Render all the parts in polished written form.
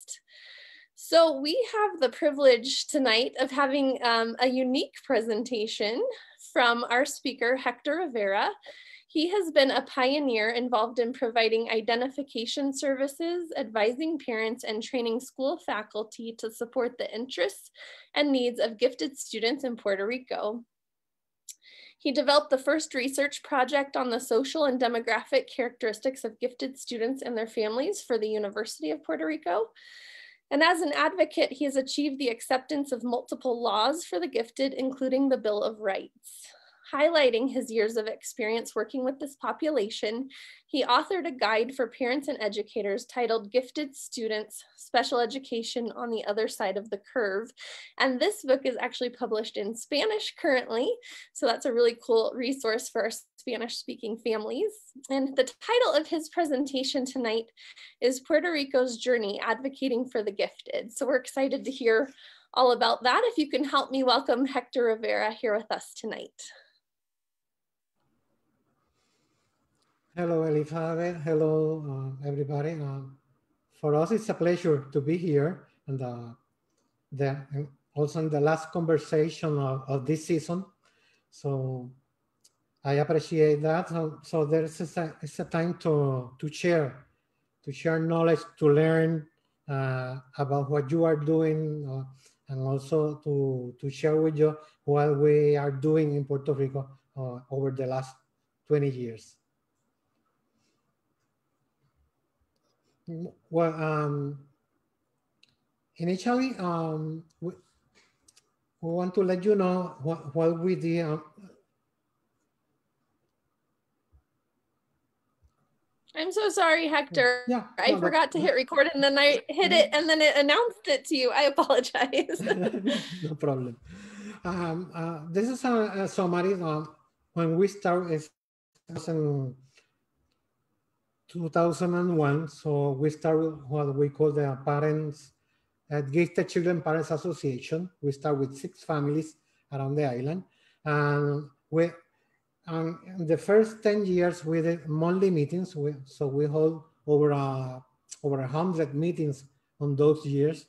podcast. So we have the privilege tonight of having a unique presentation from our speaker, Hector Rivera. He has been a pioneer involved in providing identification services, advising parents, and training school faculty to support the interests and needs of gifted students in Puerto Rico. He developed the first research project on the social and demographic characteristics of gifted students and their families for the University of Puerto Rico. And as an advocate, he has achieved the acceptance of multiple laws for the gifted, including the Bill of Rights. Highlighting his years of experience working with this population, he authored a guide for parents and educators titled Gifted Students, Special Education on the Other Side of the Curve. And this book is actually published in Spanish currently, so that's a really cool resource for our Spanish-speaking families. And the title of his presentation tonight is Puerto Rico's Journey Advocating for the Gifted. So we're excited to hear all about that. If you can help me welcome Hector Rivera here with us tonight. Hello, Elizabeth. Hello, everybody. For us, it's a pleasure to be here, and also in the last conversation of this season. So I appreciate that. So it's a time to share knowledge, to learn about what you are doing, and also to share with you what we are doing in Puerto Rico over the last 20 years. Well, initially, we want to let you know what we did. I'm so sorry, Hector. Yeah, I forgot to hit record and then I hit it and then it announced it to you. I apologize. No problem. This is a summary. When we started in 2001, so we started what we call the Parents Gifted Children Parents Association. We start with 6 families around the island, and in the first 10 years we did monthly meetings. So we hold over 100 meetings on those years.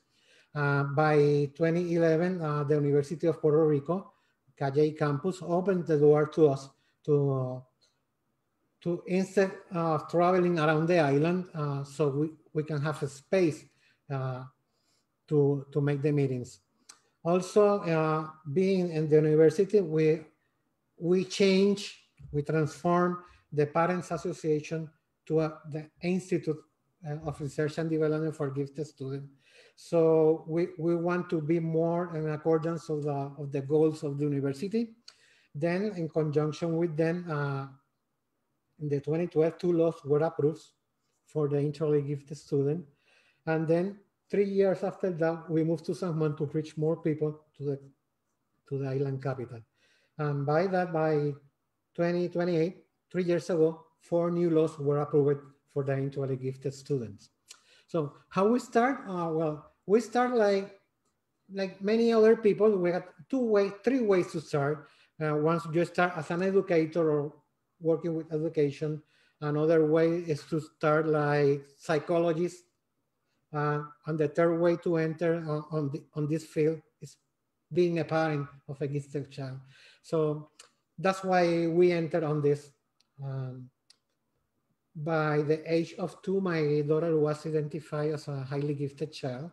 By 2011, the University of Puerto Rico, CAGT campus, opened the door to us to instead of traveling around the island, so we can have a space to make the meetings. Also, being in the university, we transform the Parents Association to the Institute of Research and Development for Gifted Students. So we want to be more in accordance of the goals of the university. Then, in conjunction with them, in the 2012, 2 laws were approved for the internally gifted student. And then 3 years after that, we moved to San Juan to reach more people to the island capital. And by 2028, 3 years ago, 4 new laws were approved for the internally gifted students. So how we start? Well, we start like many other people. We have 3 ways to start. Once you start as an educator or working with education. Another way is to start like psychologists. And the third way to enter on this field is being a parent of a gifted child. So that's why we entered on this. By the age of 2, my daughter was identified as a highly gifted child.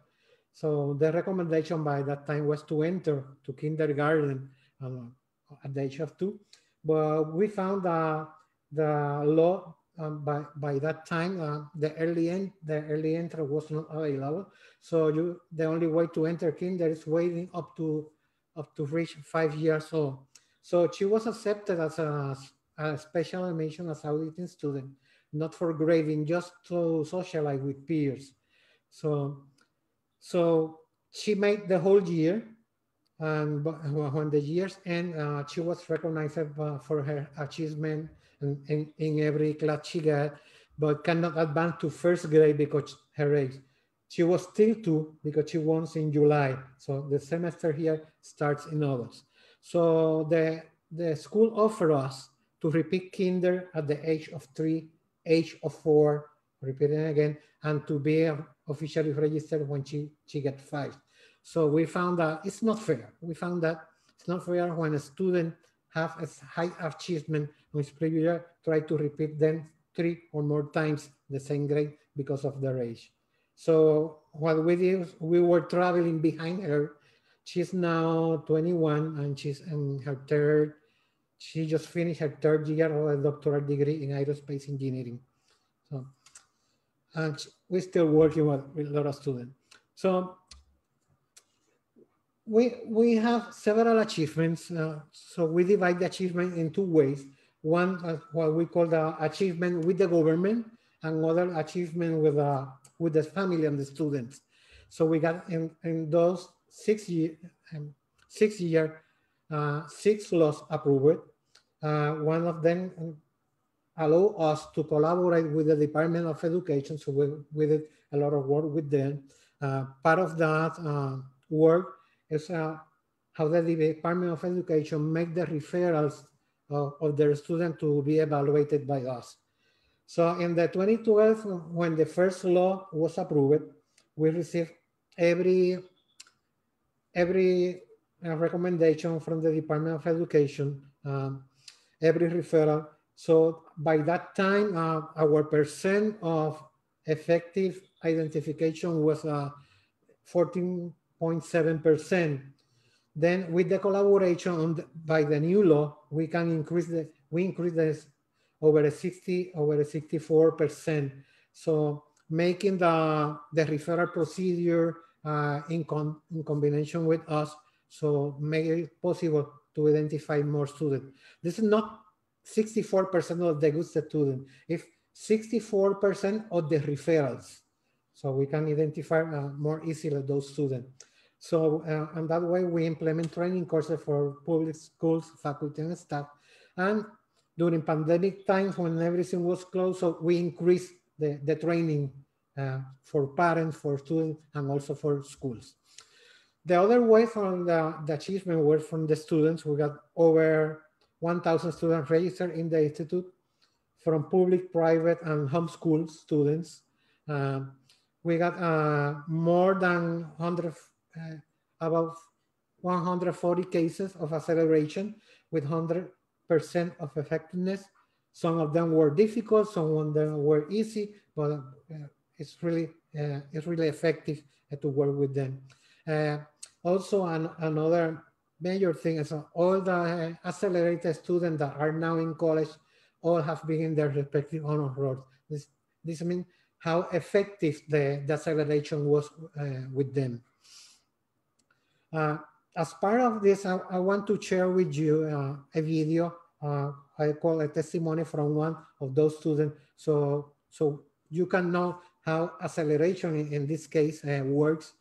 So the recommendation by that time was to enter to kindergarten at the age of 2. But we found the law by that time, the early entry was not available. So the only way to enter kinder is waiting up to reach 5 years old. So she was accepted as a special admission as auditing student, not for grading, just to socialize with peers. So she made the whole year. And when the years end, she was recognized for her achievement in every class she got, but cannot advance to first grade because her age. She was still 2 because she wants in July. So the semester here starts in August. So the school offered us to repeat kinder at the age of 3, age of 4, repeating again, and to be officially registered when she gets 5. So we found that it's not fair. We found that it's not fair when a student have a high achievement on his previous year, try to repeat them 3 or more times the same grade because of their age. So what we did, we were traveling behind her. She's now 21 and she's in her she just finished her 3rd year of a doctoral degree in aerospace engineering. So, and we're still working with a lot of students. So we have several achievements. So we divide the achievement in 2 ways. One, what we call the achievement with the government, and other achievement with the family and the students. So we got in those 6 year, 6 laws approved. One of them allow us to collaborate with the Department of Education. So we did a lot of work with them. Part of that work is how the Department of Education make the referrals of their students to be evaluated by us. So in the 2012, when the first law was approved, we received every recommendation from the Department of Education, every referral. So by that time, our percent of effective identification was 14.7%. Then with the collaboration by the new law, we can increase this over a 64%. So making the referral procedure in combination with us, so make it possible to identify more students. This is not 64% of the good students, it's 64% of the referrals. So we can identify more easily those students. So and that way we implement training courses for public schools, faculty and staff. And during pandemic times when everything was closed, so we increased the training for parents, for students, and also for schools. The other way from the achievement was from the students. We got over 1,000 students registered in the institute from public, private, and homeschool students. We got more than about 140 cases of acceleration with 100% of effectiveness. Some of them were difficult, some of them were easy, but it's really effective to work with them. Also, another major thing is all the accelerated students that are now in college all have been in their respective honor roles. This means how effective the acceleration was with them. As part of this, I want to share with you a video. I call a testimony from one of those students, so you can know how acceleration in this case works.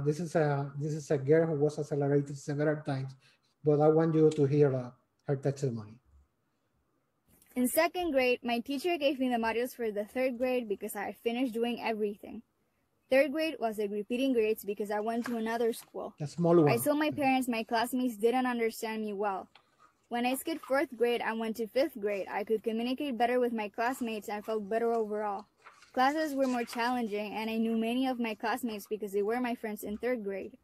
This is a girl who was accelerated several times, but I want you to hear her testimony. In 2nd grade, my teacher gave me the modules for the 3rd grade because I had finished doing everything. 3rd grade was like repeating grades because I went to another school. A small one. I told my parents my classmates didn't understand me well. When I skipped 4th grade and went to 5th grade, I could communicate better with my classmates and felt better overall. Classes were more challenging and I knew many of my classmates because they were my friends in 3rd grade.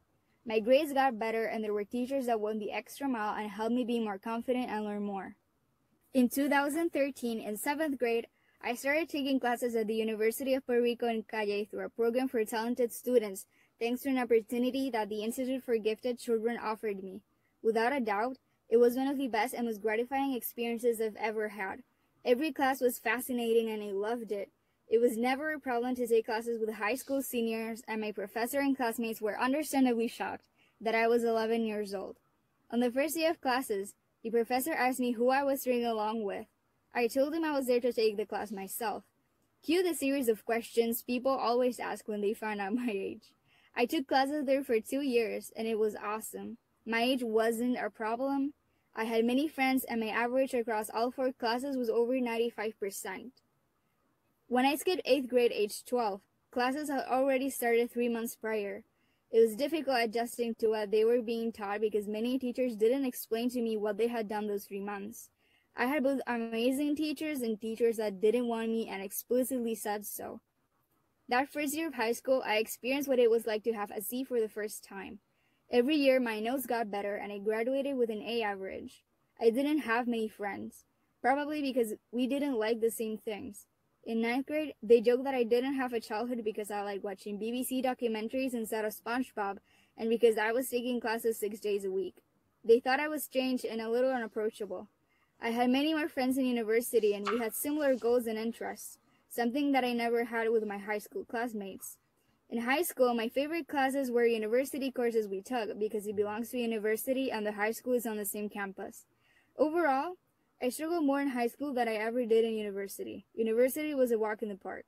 My grades got better and there were teachers that went the extra mile and helped me be more confident and learn more. In 2013, in 7th grade, I started taking classes at the University of Puerto Rico in CAGT through a program for talented students, thanks to an opportunity that the Institute for Gifted Children offered me. Without a doubt, it was one of the best and most gratifying experiences I've ever had. Every class was fascinating and I loved it. It was never a problem to take classes with high school seniors, and my professor and classmates were understandably shocked that I was 11 years old. On the first day of classes, the professor asked me who I was staying along with. I told him I was there to take the class myself. Cue the series of questions people always ask when they find out my age. I took classes there for 2 years, and it was awesome. My age wasn't a problem. I had many friends, and my average across all 4 classes was over 95%. When I skipped 8th grade age 12, classes had already started 3 months prior. It was difficult adjusting to what they were being taught because many teachers didn't explain to me what they had done those 3 months. I had both amazing teachers and teachers that didn't want me and explicitly said so. That first year of high school, I experienced what it was like to have a C for the first time. Every year, my notes got better and I graduated with an A average. I didn't have many friends, probably because we didn't like the same things. In ninth grade, they joked that I didn't have a childhood because I liked watching BBC documentaries instead of SpongeBob and because I was taking classes 6 days a week. They thought I was strange and a little unapproachable. I had many more friends in university and we had similar goals and interests, something that I never had with my high school classmates. In high school, my favorite classes were university courses we took because it belongs to a university and the high school is on the same campus. Overall, I struggled more in high school than I ever did in university. University was a walk in the park.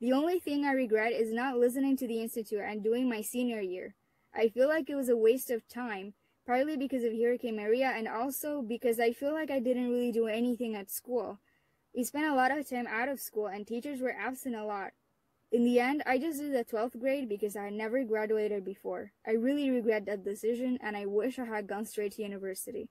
The only thing I regret is not listening to the Institute and doing my senior year. I feel like it was a waste of time, partly because of Hurricane Maria and also because I feel like I didn't really do anything at school. We spent a lot of time out of school and teachers were absent a lot. In the end, I just did the 12th grade because I had never graduated before. I really regret that decision and I wish I had gone straight to university.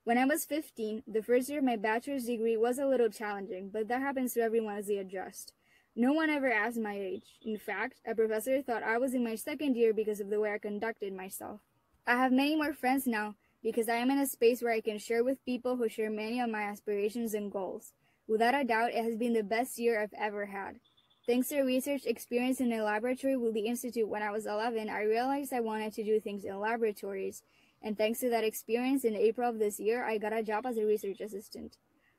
When I was 15, the first year of my bachelor's degree was a little challenging, but that happens to everyone as they adjust. No one ever asked my age. In fact, a professor thought I was in my second year because of the way I conducted myself. I have many more friends now because I am in a space where I can share with people who share many of my aspirations and goals. Without a doubt, it has been the best year I've ever had. Thanks to a research experience in a laboratory with the Institute when I was 11, I realized I wanted to do things in laboratories. And thanks to that experience, in April of this year, I got a job as a research assistant.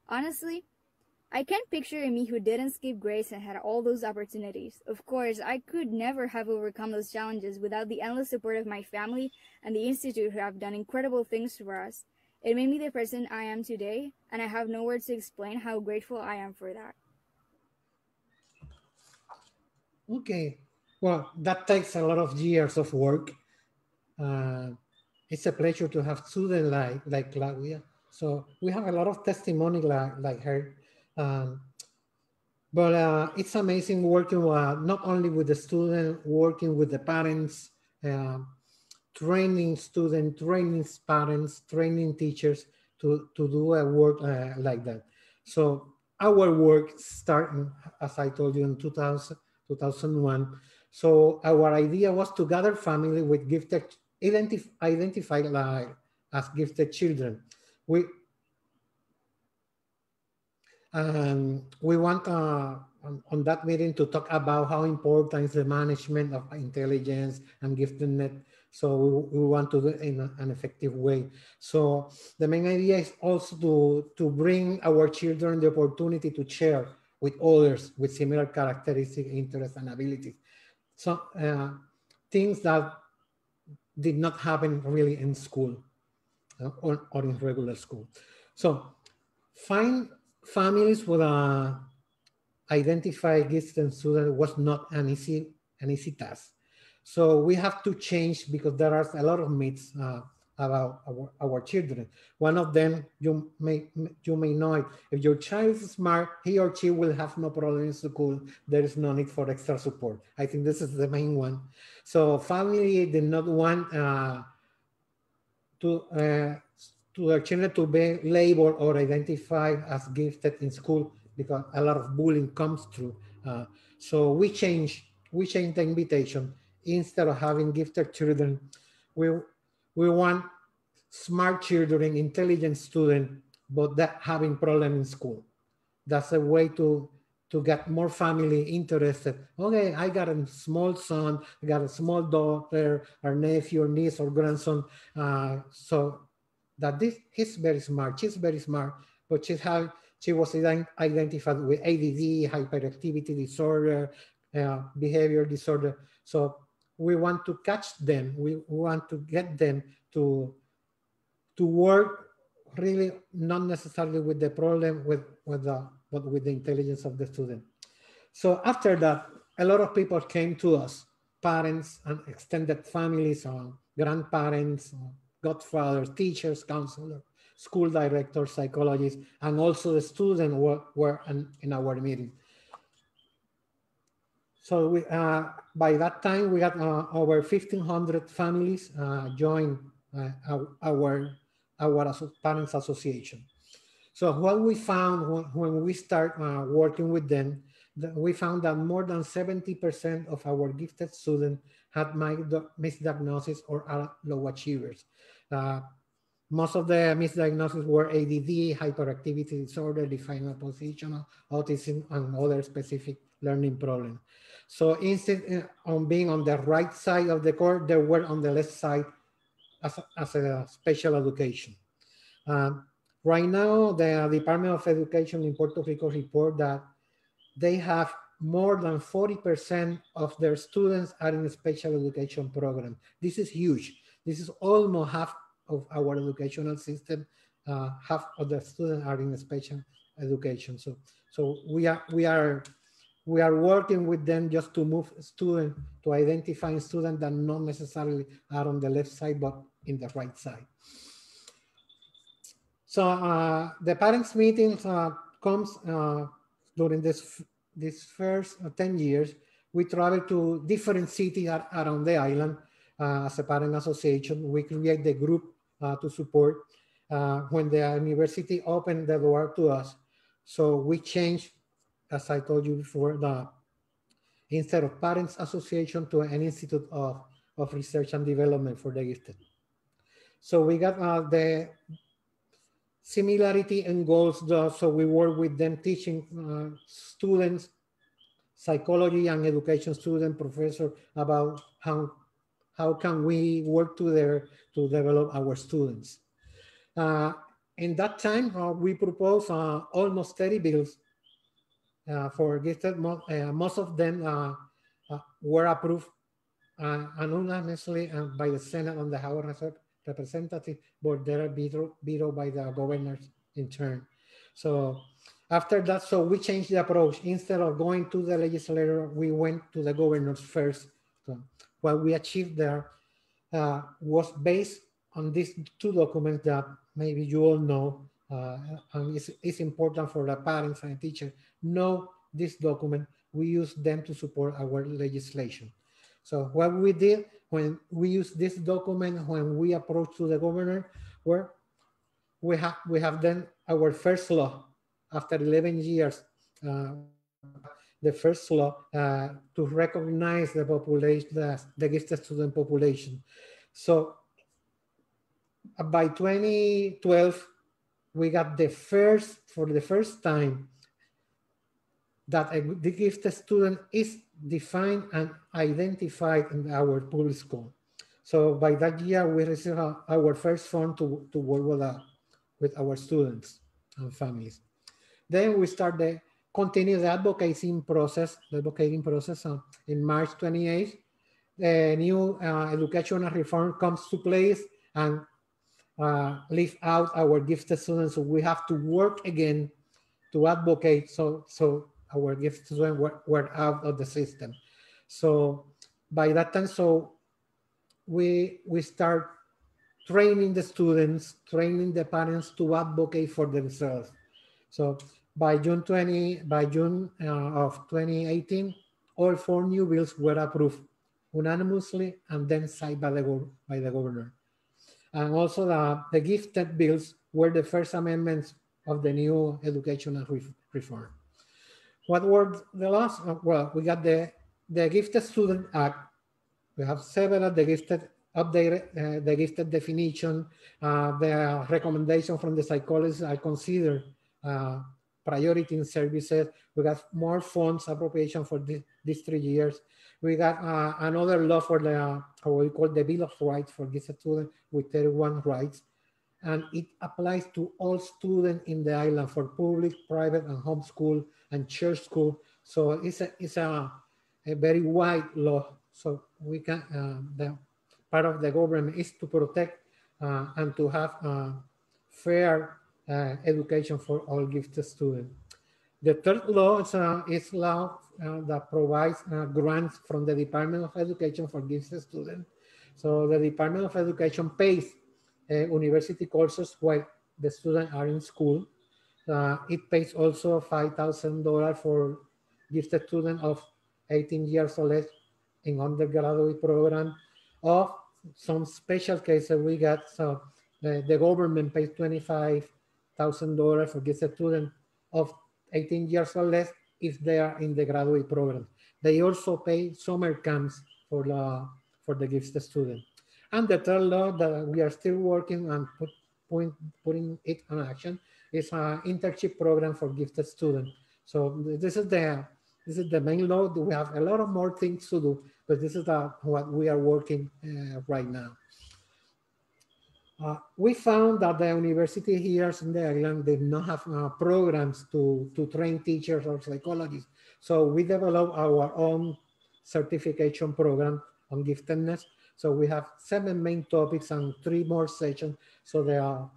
Honestly, I can't picture a me who didn't skip grades and had all those opportunities. Of course, I could never have overcome those challenges without the endless support of my family and the Institute who have done incredible things for us. It made me the person I am today, and I have no words to explain how grateful I am for that. Okay, well, that takes a lot of years of work. It's a pleasure to have students like Claudia. So we have a lot of testimony like her. But it's amazing working not only with the student, working with the parents, training students, training parents, training teachers to do a work like that. So our work started, as I told you, in 2001. So our idea was to gather family with gifted, identified like as gifted children. We want on that meeting to talk about how important is the management of intelligence and giftedness. So we want to do it in an effective way. So the main idea is also to bring our children the opportunity to share with others with similar characteristics, interests, and abilities. So things that did not happen really in school or in regular school. So find families with identify gifted students was not an easy task. So we have to change because there are a lot of myths about our children. One of them, you may know it. If your child is smart, he or she will have no problem in school. There is no need for extra support. I think this is the main one. So family did not want to their children to be labeled or identified as gifted in school because a lot of bullying comes through. So we changed the invitation. Instead of having gifted children, we want smart children, intelligent students, but that having problem in school. That's a way to get more family interested. Okay, I got a small son, I got a small daughter, or nephew, or niece, or grandson. So that he's very smart, she's very smart, but she was identified with ADD, hyperactivity disorder, behavior disorder. So we want to catch them. We want to get them to work really not necessarily with the problem but with the intelligence of the student. So after that, a lot of people came to us, parents and extended families, grandparents, godfathers, teachers, counselors, school directors, psychologists, and also the students were in our meeting. So we, by that time, we had over 1,500 families join our parents association. So what we found when we start working with them we found that more than 70% of our gifted students had misdiagnosis or are low achievers. Most of the misdiagnoses were ADD, hyperactivity disorder, defiant oppositional, autism, and other specific learning problems. So instead of being on the right side of the court, they were on the left side as a special education. Right now, the Department of Education in Puerto Rico report that they have more than 40% of their students are in a special education program. This is huge. This is almost half of our educational system. Half of the students are in special education. So we are working with them just to move students, to identify students that not necessarily are on the left side, but in the right side. So the parents meetings comes during this first 10 years. We travel to different cities around the island as a parent association. We create the group to support when the university opened the door to us. So we changed, as I told you before, instead of Parents Association to an Institute of Research and Development for the Gifted. So we got the similarity and goals. So we work with them teaching students, psychology and education student professor about how can we work together to develop our students. In that time, we proposed almost 30 bills for gifted. Most of them were approved anonymously by the Senate and the House of Representatives, but they are vetoed by the governors in turn. So after that, so we changed the approach. Instead of going to the legislator, we went to the governors first. So what we achieved there was based on these two documents that maybe you all know, and it's important for the parents and teachers know this document. We use them to support our legislation. So what we did when we used this document, when we approached to the governor, where we have done our first law after 11 years. The first law to recognize the population, the gifted student population. So by 2012, we got for the first time, that the gifted student is defined and identified in our public school. So by that year, we received our first fund to work with our students and families. Then we continue the advocating process in March 28th. The new educational reform comes to place and leave out our gifted students. So we have to work again to advocate so our gifted students were out of the system. So by that time, so we start training the students, training the parents to advocate for themselves. So by June of 2018, all 4 new bills were approved unanimously and then signed by the governor. And also the gifted bills were the first amendments of the new educational reform. What were the last? Well, we got the Gifted Student Act. We have several, the gifted updated, the gifted definition, the recommendation from the psychologists are considered priority in services. We got more funds appropriation for these 3 years. We got another law for what we call the Bill of Rights for gifted students with 31 rights. And it applies to all students in the island for public, private, and homeschool and church school. So it's a very wide law. So we can, the part of the government is to protect and to have fair education for all gifted students. The third law is law that provides grants from the Department of Education for gifted students. So the Department of Education pays university courses while the students are in school. It pays also $5,000 for gifted students of 18 years or less in undergraduate program. Of some special cases we got, so the government pays $25,000 for gifted students of 18 years or less if they are in the graduate program. They also pay summer camps for the gifted student. And the third law that we are still working on putting it on action is an internship program for gifted students. So this is the main law. We have a lot of more things to do, but this is what we are working right now. We found that the university here in the island did not have programs to train teachers or psychologists. So we developed our own certification program on giftedness. So we have 7 main topics and 3 more sessions. So the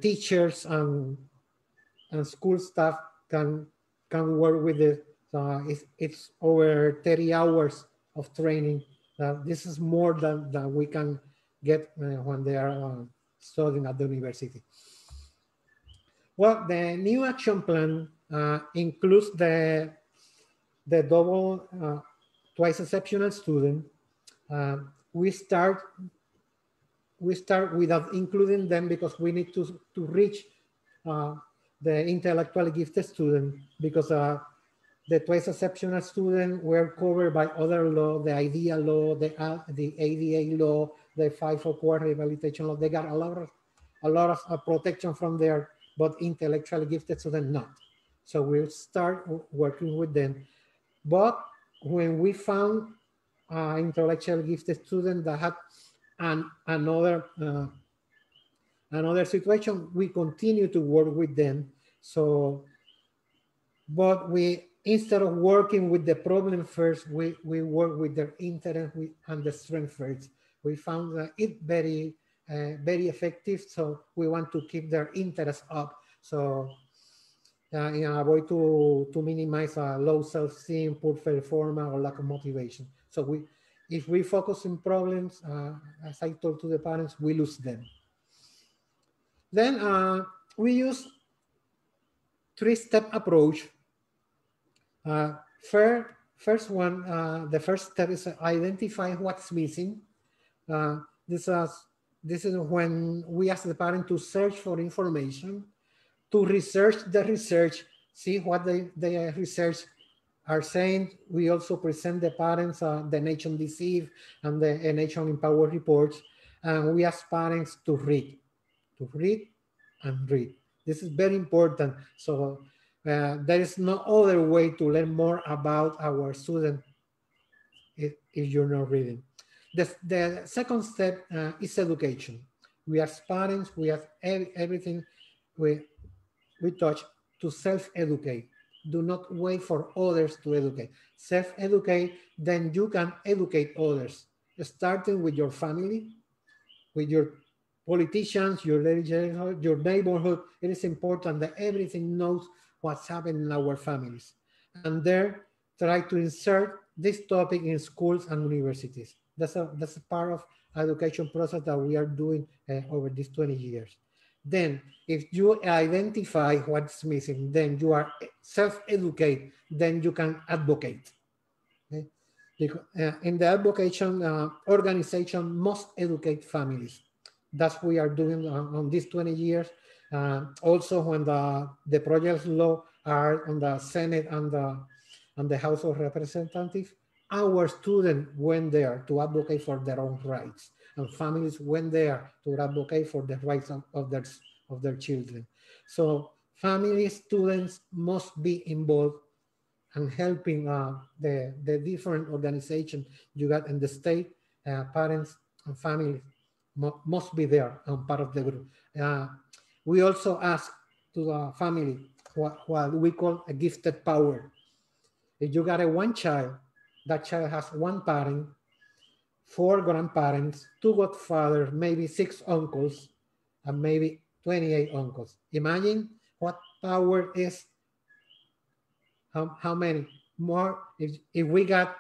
teachers and school staff can work with it. It's over 30 hours of training. This is more than we can get when they are studying at the university. Well, the new action plan includes the double twice exceptional student. We start without including them because we need to reach the intellectually gifted student, because the twice exceptional students were covered by other law, the IDEA law, the ADA law, the 504 rehabilitation law. They got a lot of protection from there, but intellectually gifted students not. So we'll start working with them. But when we found intellectually gifted student that had another situation, we continue to work with them. So, but instead of working with the problem first, we work with their interest and the strength first. We found that it very effective. So we want to keep their interest up. So avoid to minimize low self-esteem, poor performance, or lack of motivation. So if we focus on problems, as I told to the parents, we lose them. Then we use 3-step approach. First one, the first step is identify what's missing. This is when we ask the parent to search for information, to research the research, see what the research are saying. We also present the parents the Nation Deceive and the Nation Empower reports, and we ask parents to read and read. This is very important. So there is no other way to learn more about our student if you're not reading. The second step is education. We as parents, we have everything we touch to self-educate. Do not wait for others to educate. Self-educate, then you can educate others, starting with your family, with your politicians, your legislators, your neighborhood. It is important that everything knows what's happening in our families. And there, try to insert this topic in schools and universities. That's a part of education process that we are doing over these 20 years. Then, if you identify what's missing, then you are self-educate, then you can advocate. Okay? Because, in the advocation, organization must educate families. That's what we are doing on these 20 years. Also, when the project law are on the Senate and the House of Representatives, our students went there to advocate for their own rights, and families went there to advocate for the rights of their children. So families, students must be involved and helping the different organizations you got in the state. Parents and families must be there and part of the group. We also ask to the family what we call a gifted power. If you got one child, that child has 1 parent, 4 grandparents, 2 godfathers, maybe 6 uncles, and maybe 28 uncles. Imagine what power is. How many more? If we got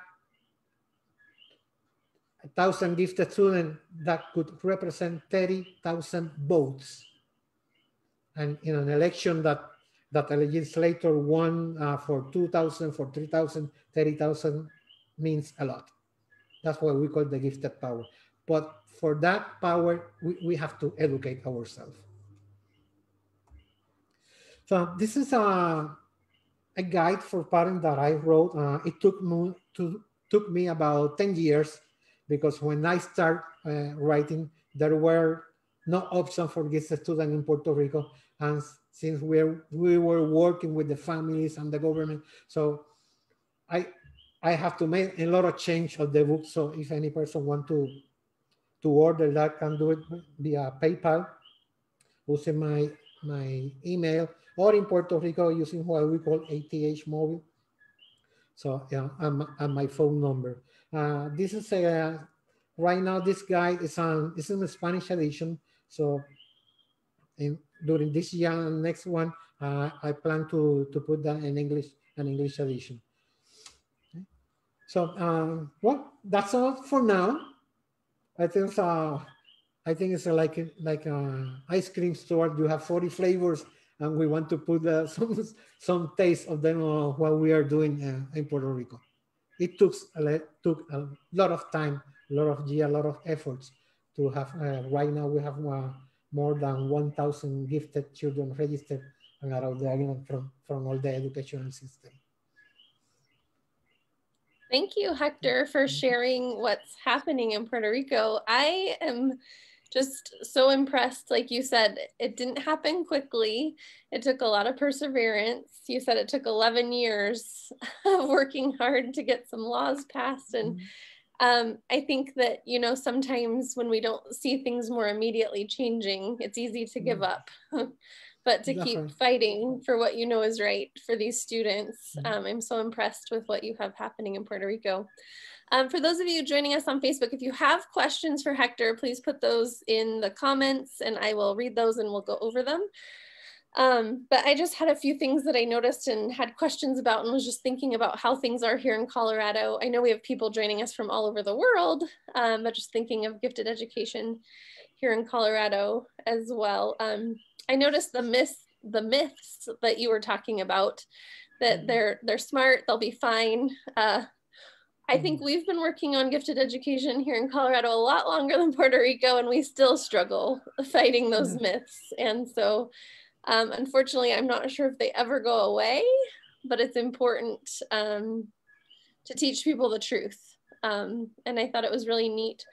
1,000 gifted students, that could represent 30,000 votes. And in an election that a legislator won for 2,000, for 3,000, 30,000 means a lot. That's what we call the gifted power. But for that power, we have to educate ourselves. So this is a guide for parents that I wrote. It took me about 10 years, because when I start writing, there were no option for gifted students in Puerto Rico. And since we were working with the families and the government, so I have to make a lot of change of the book. So if any person want to order that, can do it via PayPal, using my email, or in Puerto Rico using what we call ATH mobile. So yeah, and my phone number. This is right now this guide is in the Spanish edition. So during this year and next one, I plan to put that in an English edition. Okay. So well, that's all for now. I think it's like a ice cream store. You have 40 flavors, and we want to put some taste of them what we are doing in Puerto Rico. It took a lot of time, a lot of years, a lot of efforts to have. Right now, we have more than 1,000 gifted children registered and around the island from all the educational system. Thank you, Hector, for sharing what's happening in Puerto Rico. I am just so impressed. Like you said, it didn't happen quickly. It took a lot of perseverance. You said it took 11 years of working hard to get some laws passed. And I think that, you know, sometimes when we don't see things more immediately changing, it's easy to give up. But to keep fighting for what you know is right for these students. I'm so impressed with what you have happening in Puerto Rico. For those of you joining us on Facebook, if you have questions for Hector, please put those in the comments and I will read those and we'll go over them. But I just had a few things that I noticed and had questions about, and was just thinking about how things are here in Colorado. I know we have people joining us from all over the world, but just thinking of gifted education here in Colorado as well. I noticed the myths that you were talking about, that they're smart, they'll be fine. I think we've been working on gifted education here in Colorado a lot longer than Puerto Rico, and we still struggle fighting those myths. And so unfortunately, I'm not sure if they ever go away, but it's important to teach people the truth. And I thought it was really neat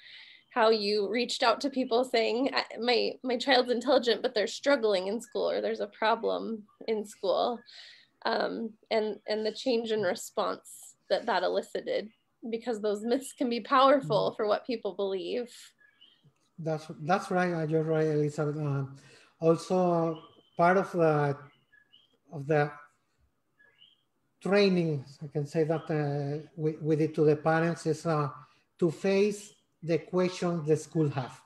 how you reached out to people saying, my child's intelligent, but they're struggling in school, or there's a problem in school. And the change in response that elicited, because those myths can be powerful for what people believe. That's right. You're right, Elizabeth. Also, part of the training, I can say that we did to the parents, is to face the questions the school have.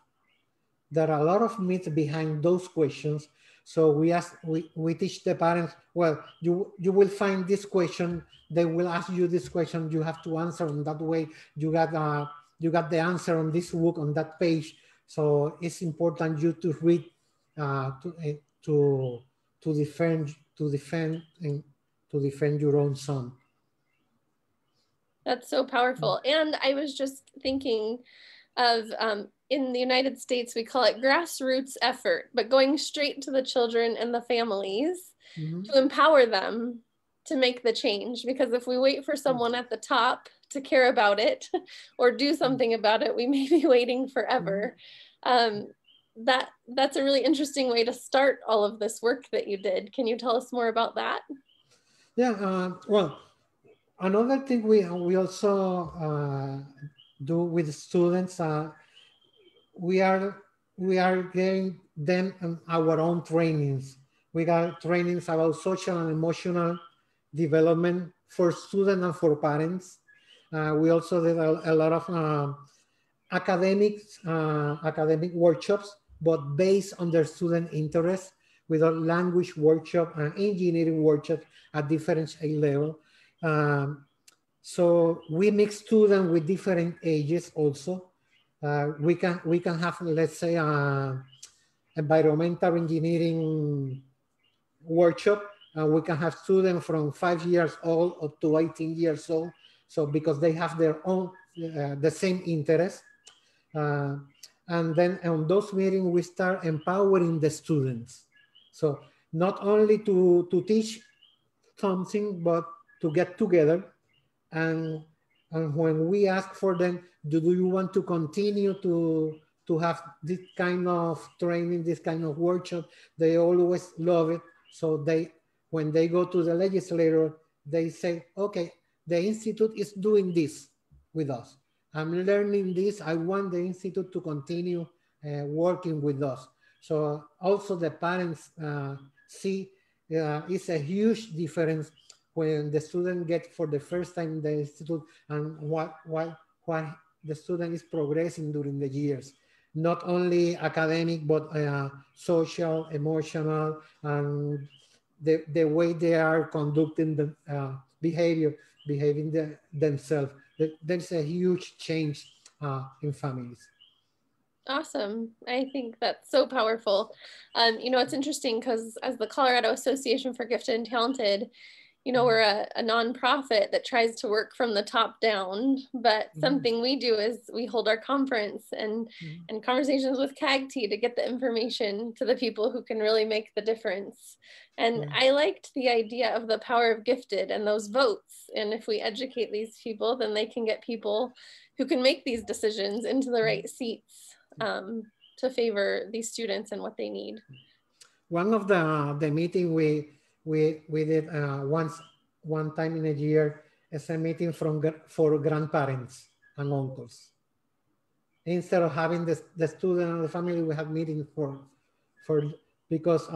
There are a lot of myths behind those questions. So we teach the parents, well, you will find this question, they will ask you this question, you have to answer in that way. You got the answer on this book, on that page. So it's important you to read to defend your own son. That's so powerful. And I was just thinking of, in the United States, we call it grassroots effort, but going straight to the children and the families to empower them to make the change. Because if we wait for someone at the top to care about it or do something about it, we may be waiting forever. That's a really interesting way to start all of this work that you did. Can you tell us more about that? Yeah, well, another thing we also do with students, we are getting them on our own trainings. We got trainings about social and emotional development for students and for parents. We also did a lot of academic workshops, but based on their student interests, with a language workshop and engineering workshop at different age level. So we mix students with different ages also. We can have, let's say, environmental engineering workshop, and we can have students from 5 years old up to 18 years old. So because they have their own, the same interest. And then on those meetings, we start empowering the students. So not only to teach something, but to get together. And when we ask for them, do you want to continue to have this kind of training, this kind of workshop? They always love it. So when they go to the legislator, they say, okay, the Institute is doing this with us. I'm learning this. I want the Institute to continue working with us. So also the parents see it's a huge difference when the student gets for the first time in the institute and what the student is progressing during the years. Not only academic, but social, emotional, and the way they are conducting the behaving themselves. There's a huge change in families. Awesome. I think that's so powerful. You know, it's interesting because as the Colorado Association for Gifted and Talented, you know, we're a nonprofit that tries to work from the top down, but something we do is we hold our conference and conversations with CAGT to get the information to the people who can really make the difference. And I liked the idea of the power of gifted and those votes. And if we educate these people, then they can get people who can make these decisions into the right seats to favor these students and what they need. One of the meeting we did one time in a year is a meeting for grandparents and uncles. Instead of having the student and the family, we have meetings because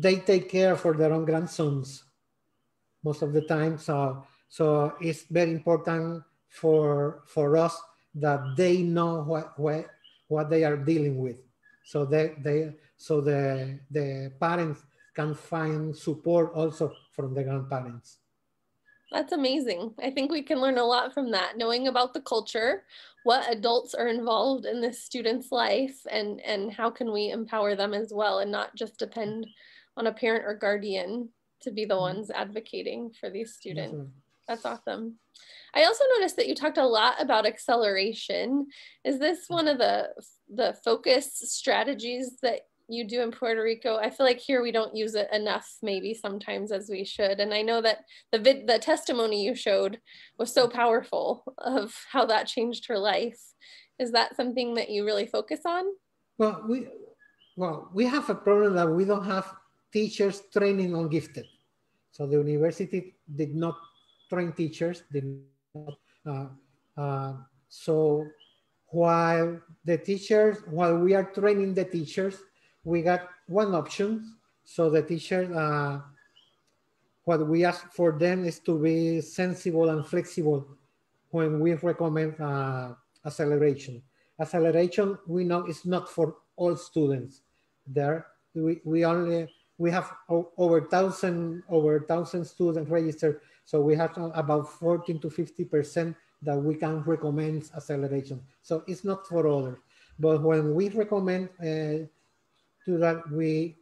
they take care for their own grandsons most of the time. So it's very important for us that they know what they are dealing with. So the parents can find support also from the grandparents. That's amazing. I think we can learn a lot from that, knowing about the culture, what adults are involved in this student's life, and how can we empower them as well and not just depend on a parent or guardian to be the ones advocating for these students. That's awesome. I also noticed that you talked a lot about acceleration. Is this one of the focus strategies that you do in Puerto Rico? I feel like here we don't use it enough maybe sometimes as we should. And I know that the testimony you showed was so powerful of how that changed her life. Is that something that you really focus on? Well, we have a problem that we don't have teachers training on gifted. So the university did not train teachers. So while we are training the teachers, we got one option. So the teachers, what we ask for them is to be sensible and flexible when we recommend acceleration. Acceleration, we know, is not for all students. We have over 1,000 students registered. So we have about 14 to 50% that we can recommend acceleration. So it's not for others. But when we recommend to that, we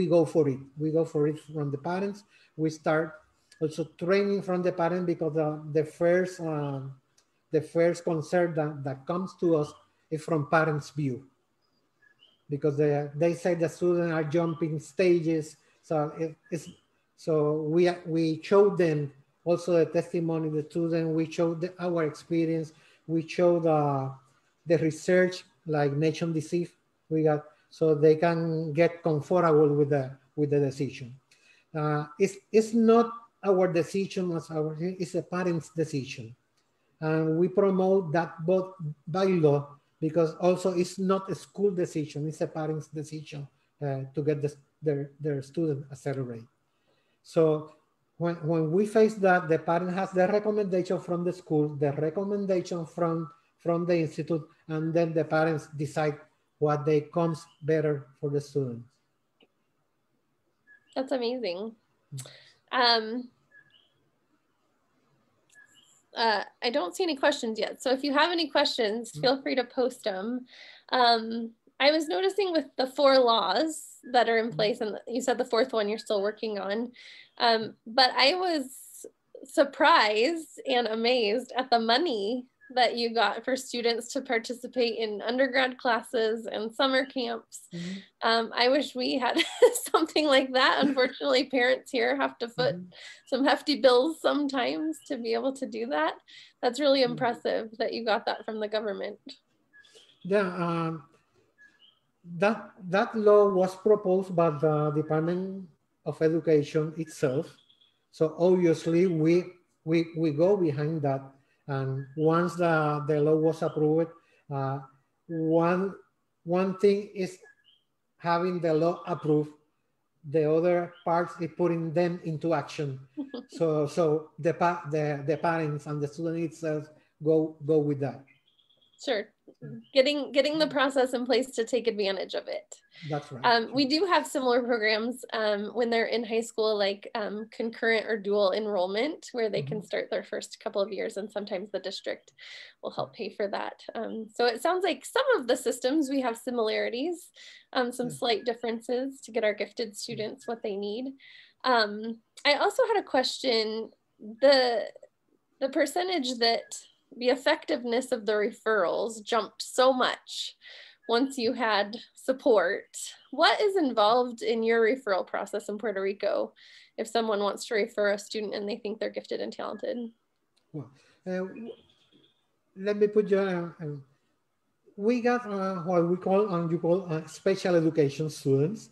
go for it. We go for it from the parents. We start also training from the parents because the first concern that comes to us is from parents' view. Because they say the students are jumping stages. So we showed them also the testimony of the student. We showed our experience. We showed the research like nation disease we got, so they can get comfortable with the decision. It's not our decision, it's a parent's decision. And we promote that both by law, because also it's not a school decision, it's a parent's decision to get their student accelerate. So when we face that, the parent has the recommendation from the school, the recommendation from the institute, and then the parents decide what they comes better for the students. That's amazing. I don't see any questions yet. So if you have any questions, feel free to post them. I was noticing with the 4 laws that are in place, and you said the 4th one you're still working on, but I was surprised and amazed at the money that you got for students to participate in undergrad classes and summer camps. I wish we had something like that. Unfortunately, parents here have to foot some hefty bills sometimes to be able to do that. That's really impressive that you got that from the government. Yeah, that law was proposed by the Department of Education itself. So obviously we go behind that. And once the law was approved, one thing is having the law approved. The other part is putting them into action. So the parents and the student itself go with that. Sure. Getting the process in place to take advantage of it. That's right. We do have similar programs when they're in high school, like concurrent or dual enrollment, where they can start their first couple of years, and sometimes the district will help pay for that. So it sounds like some of the systems we have similarities, some slight differences to get our gifted students what they need. I also had a question. The percentage that the effectiveness of the referrals jumped so much once you had support. What is involved in your referral process in Puerto Rico if someone wants to refer a student and they think they're gifted and talented? Well, let me put you, we got what we call, you call special education students.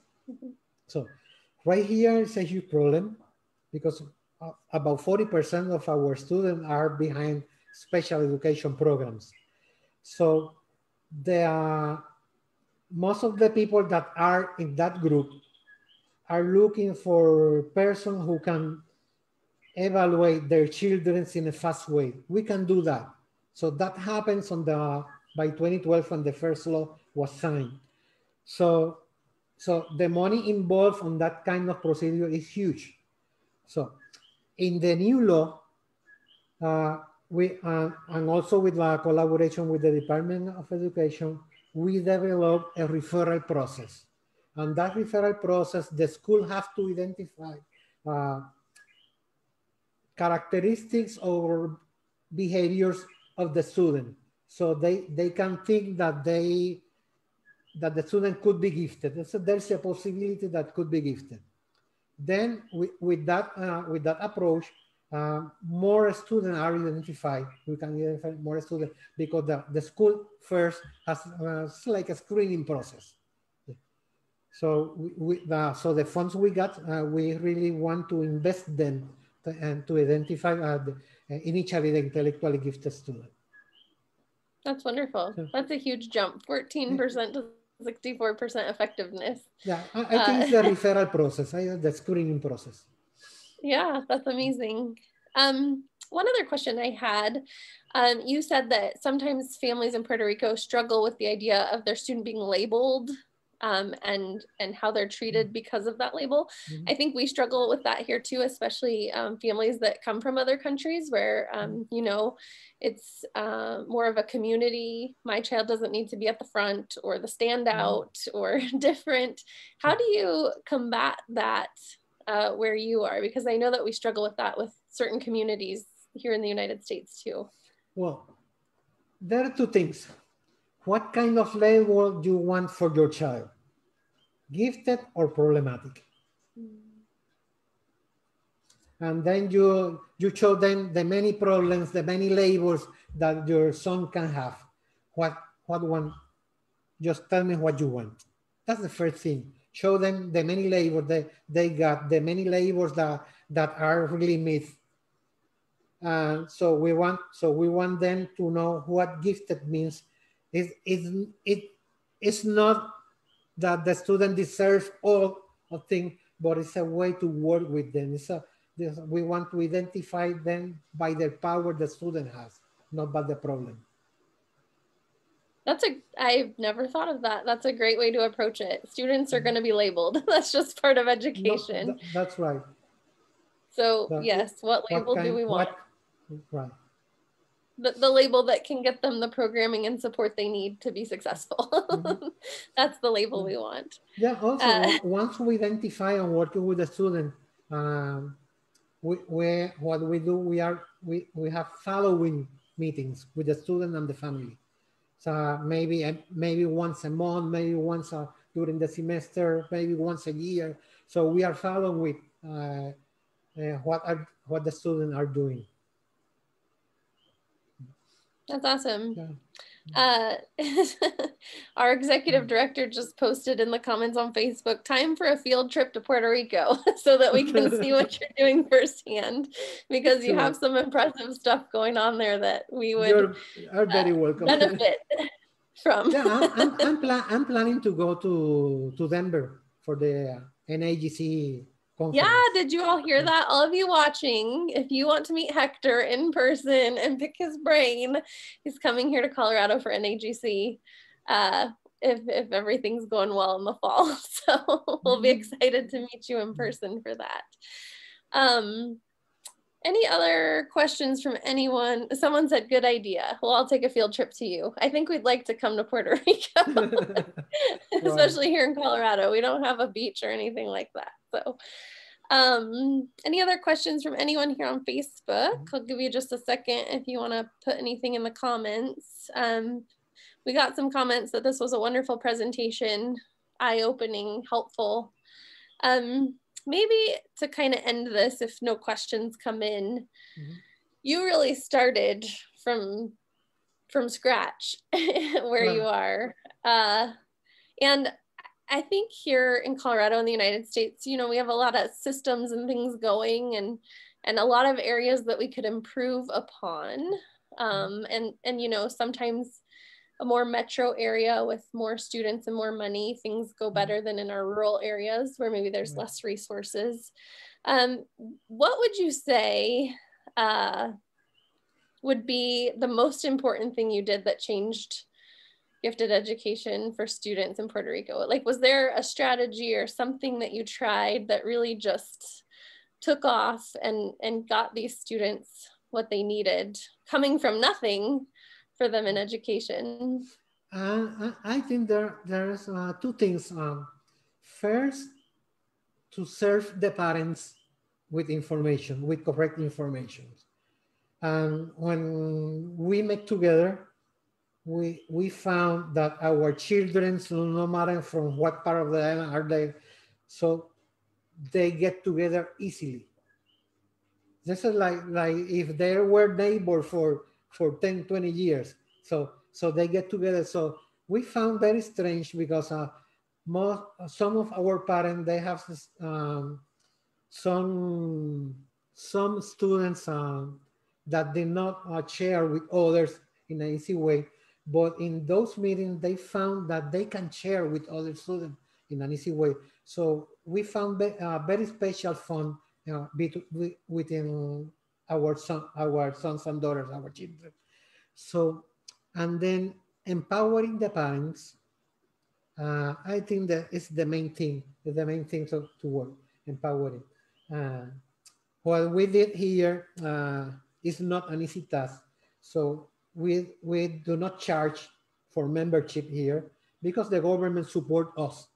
So right here is a huge problem because about 40% of our students are behind special education programs. So most of the people that are in that group are looking for a person who can evaluate their children in a fast way. We can do that. So that happens by 2012 when the first law was signed. So the money involved on that kind of procedure is huge. So in the new law, and also with the collaboration with the Department of Education, we developed a referral process. And that referral process, the school has to identify characteristics or behaviors of the student. So they can think that the student could be gifted. So there's a possibility that could be gifted. Then with that approach, more students are identified. We can identify more students because the school first has like a screening process. So so the funds we got, we really want to invest them to identify initially the intellectually gifted student. That's wonderful. That's a huge jump, 14% to 64% effectiveness. Yeah, I think it's the referral process, the screening process. Yeah, that's amazing. One other question I had, you said that sometimes families in Puerto Rico struggle with the idea of their student being labeled and how they're treated because of that label. I think we struggle with that here too, especially families that come from other countries where, you know, it's more of a community. My child doesn't need to be at the front or the standout or different. How do you combat that where you are? Because I know that we struggle with that with certain communities here in the United States too. Well, there are two things. What kind of label do you want for your child? Gifted or problematic? And then you show them the many problems, the many labels that your son can have. What one? Just tell me what you want. That's the first thing. Show them the many labels they got, the many labels that are really myths. So we want them to know what gifted means. It's not that the student deserves all of things, but it's a way to work with them. We want to identify them by the power the student has, not by the problem. I've never thought of that. That's a great way to approach it. Students are going to be labeled. That's just part of education. No, that's right. So yes, what label do we want? Right. The label that can get them the programming and support they need to be successful. That's the label we want. Yeah, also, once we identify and working with the student, what we do, we have following meetings with the student and the family. So maybe once a month, maybe once during the semester, maybe once a year. So we are following with what the students are doing. That's awesome. Yeah. Our executive director just posted in the comments on Facebook, time for a field trip to Puerto Rico so that we can see what you're doing firsthand, because you have some impressive stuff going on there that we would are very welcome. benefit from. Yeah, I'm planning to go to Denver for the NAGC conference. Yeah, did you all hear that? All of you watching, if you want to meet Hector in person and pick his brain, he's coming here to Colorado for NAGC if everything's going well in the fall. So we'll be excited to meet you in person for that. Any other questions from anyone? Someone said, good idea. Well, I'll take a field trip to you. I think we'd like to come to Puerto Rico, especially here in Colorado. We don't have a beach or anything like that. So any other questions from anyone here on Facebook? I'll give you just a second if you want to put anything in the comments. We got some comments that this was a wonderful presentation, eye-opening, helpful. Maybe to kind of end this, if no questions come in, you really started from scratch where you are. And I think here in Colorado in the United States, you know, we have a lot of systems and things going and a lot of areas that we could improve upon. And you know, sometimes a more metro area with more students and more money, things go better than in our rural areas where maybe there's less resources. What would you say would be the most important thing you did that changed gifted education for students in Puerto Rico? Like, was there a strategy or something that you tried that really just took off and got these students what they needed, coming from nothing for them in education? I think there's two things. First, to serve the parents with information, with correct information. And when we met together, we found that our children, no matter from what part of the island are they, so they get together easily. This is like if they were neighbors for 10, 20 years. So they get together. So we found very strange because some of our parents, they have some students that did not share with others in an easy way. But in those meetings, they found that they can share with other students in an easy way. So we found very special fun within our sons and daughters, our children. So, and then empowering the parents, I think that is the main thing, to work, empowering. What we did here is not an easy task. So we do not charge for membership here because the government support us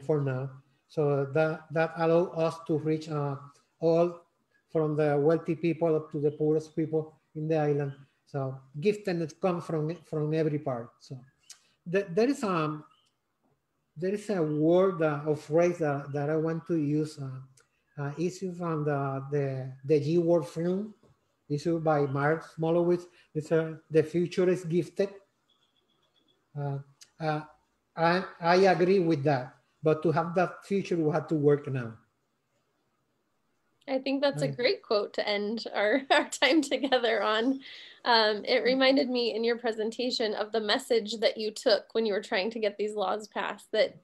for now. So that allow us to reach all from the wealthy people up to the poorest people in the island. So giftedness comes from every part. So there is a word or phrase that I want to use. Issued from the G Word film, issued by Mark Smolowitz. It's the future is gifted. I agree with that. But to have that future, we have to work now. I think that's a great quote to end our time together on. It reminded me in your presentation of the message that you took when you were trying to get these laws passed, that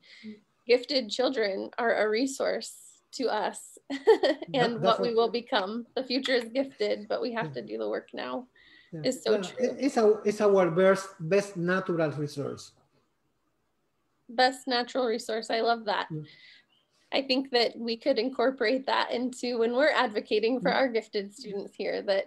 gifted children are a resource to us and what we will become. The future is gifted, but we have to do the work now. It's so true. It's our best natural resource. Best natural resource. I love that. I think that we could incorporate that into when we're advocating for our gifted students here, that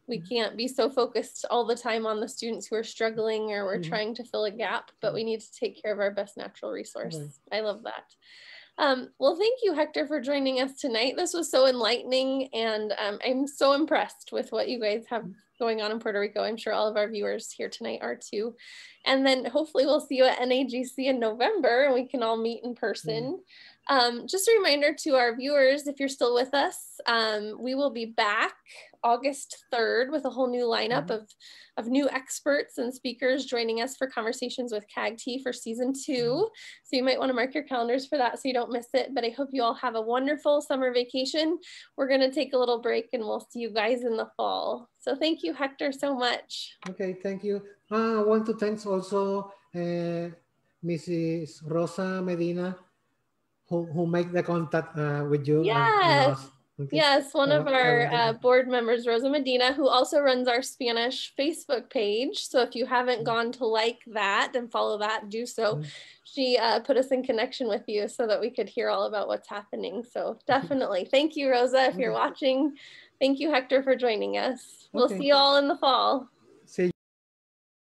we can't be so focused all the time on the students who are struggling or we're trying to fill a gap, but we need to take care of our best natural resource. I love that. Well, thank you, Hector, for joining us tonight. This was so enlightening, and I'm so impressed with what you guys have going on in Puerto Rico. I'm sure all of our viewers here tonight are too. And then hopefully we'll see you at NAGC in November and we can all meet in person. Just a reminder to our viewers, if you're still with us, we will be back August 3rd with a whole new lineup of new experts and speakers joining us for conversations with CAGT for season 2. So you might want to mark your calendars for that so you don't miss it. But I hope you all have a wonderful summer vacation. We're going to take a little break and we'll see you guys in the fall. So thank you, Hector, so much. Okay, thank you. I want to thank also Mrs. Rosa Medina, who make the contact with you and us. Okay. Yes, one of our board members, Rosa Medina, who also runs our Spanish Facebook page. So if you haven't gone to like that and follow that, do so. She put us in connection with you so that we could hear all about what's happening. So definitely. Thank you, Rosa, if you're watching. Thank you, Hector, for joining us. We'll see you all in the fall.